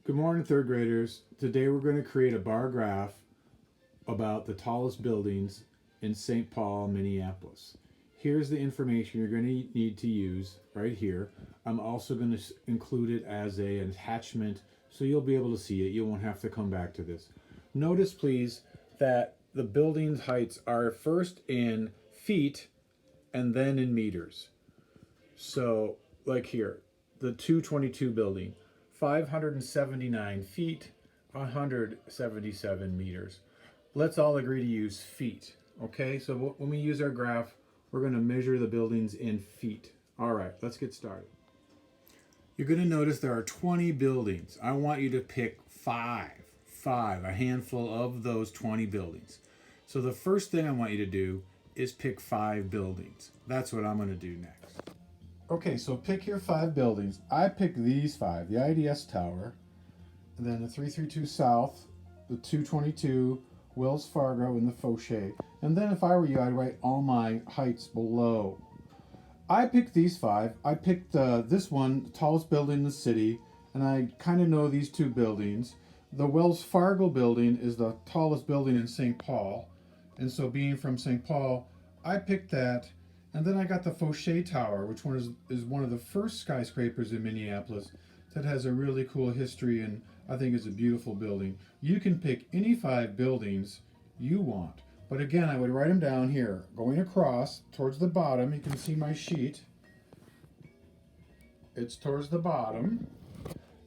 Good morning, third graders. Today we're going to create a bar graph about the tallest buildings in St. Paul, Minneapolis. Here's the information you're going to need to use right here. I'm also going to include it as an attachment so you'll be able to see it. You won't have to come back to this. Notice, please, that the building's heights are first in feet and then in meters. So, like here, the 222 building, 579 feet, 177 meters. Let's all agree to use feet, okay? So when we use our graph, we're gonna measure the buildings in feet. All right, let's get started. You're gonna notice there are 20 buildings. I want you to pick five, a handful of those 20 buildings. So the first thing I want you to do is pick 5 buildings. That's what I'm gonna do next. Okay, so pick your 5 buildings. I picked these 5, the IDS Tower, and then the 332 South, the 222, Wells Fargo, and the Fauché. And then if I were you, I'd write all my heights below. I picked these 5. I picked this one, the tallest building in the city, and I kind of know these 2 buildings. The Wells Fargo building is the tallest building in St. Paul, and so being from St. Paul, I picked that. And then I got the Fauché Tower, which is one of the first skyscrapers in Minneapolis that has a really cool history and I think is a beautiful building. You can pick any 5 buildings you want. But again, I would write them down here. Going across towards the bottom, you can see my sheet. It's towards the bottom.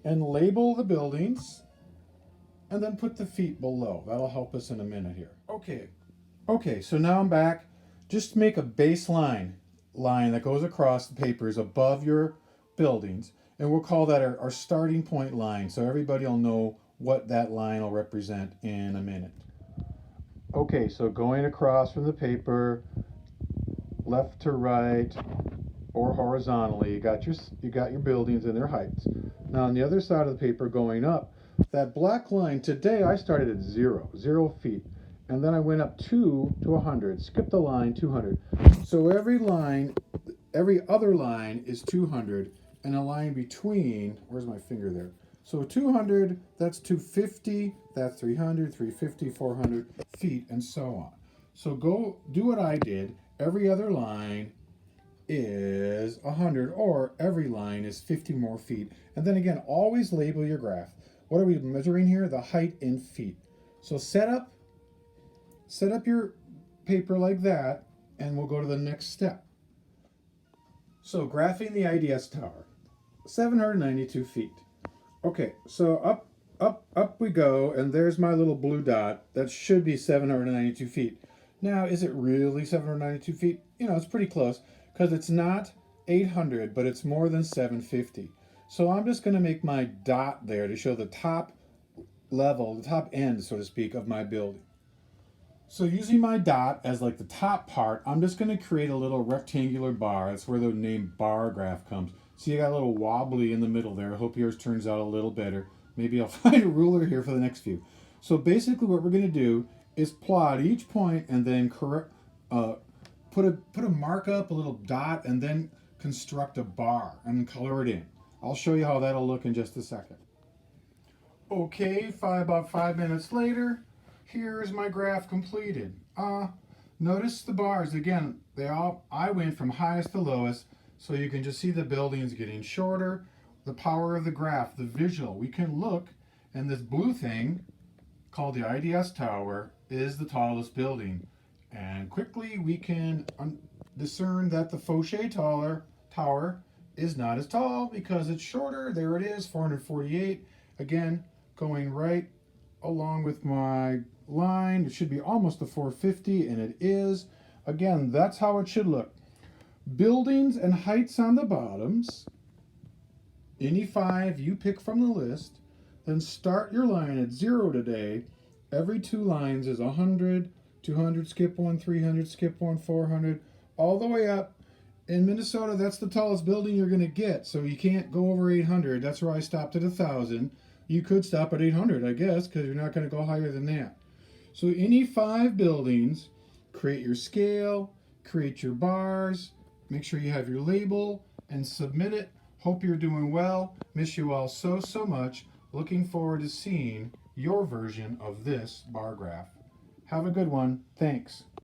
And label the buildings and then put the feet below. That'll help us in a minute here. Okay, so now I'm back. Just make a baseline line that goes across the papers above your buildings, and we'll call that our starting point line, so everybody will know what that line will represent in a minute. Okay, so going across from the paper, left to right, or horizontally, you got your buildings and their heights. Now on the other side of the paper going up, that black line, today I started at 0 feet. And then I went up 2 to 100, skipped the line, 200. So every other line is 200, and a line between, where's my finger there? So 200, that's 250, that's 300, 350, 400 feet, and so on. So go do what I did. Every other line is 100, or every line is 50 more feet. And then again, always label your graph. What are we measuring here? The height in feet. So set up your paper like that, and we'll go to the next step. So graphing the IDS Tower, 792 feet. Okay, so up we go, and there's my little blue dot. That should be 792 feet. Now, is it really 792 feet? It's pretty close, because it's not 800, but it's more than 750. So I'm just going to make my dot there to show the top level, the top end, so to speak, of my building. So using my dot as like the top part, I'm just going to create a little rectangular bar. That's where the name bar graph comes. See, I got a little wobbly in the middle there. I hope yours turns out a little better. Maybe I'll find a ruler here for the next few. So basically what we're going to do is plot each point and then put a mark up, a little dot, and then construct a bar and color it in. I'll show you how that'll look in just a second. Okay, about 5 minutes later, here's my graph completed. Notice the bars again. I went from highest to lowest, so you can just see the buildings getting shorter. The power of the graph, the visual. We can look, and this blue thing called the IDS Tower is the tallest building. And quickly we can discern that the Fauché Tower is not as tall because it's shorter. There it is, 448. Again, going right along with my line. It should be almost a 450, and it is. Again, that's how it should look. Buildings and heights on the bottoms. Any 5 you pick from the list. Then start your line at 0 today. Every 2 lines is 100, 200, skip 1, 300, skip 1, 400, all the way up. In Minnesota, that's the tallest building you're going to get, so you can't go over 800. That's where I stopped at 1,000. You could stop at 800, I guess, because you're not going to go higher than that. So any 5 buildings, create your scale, create your bars, make sure you have your label, and submit it. Hope you're doing well. Miss you all so much. Looking forward to seeing your version of this bar graph. Have a good one. Thanks.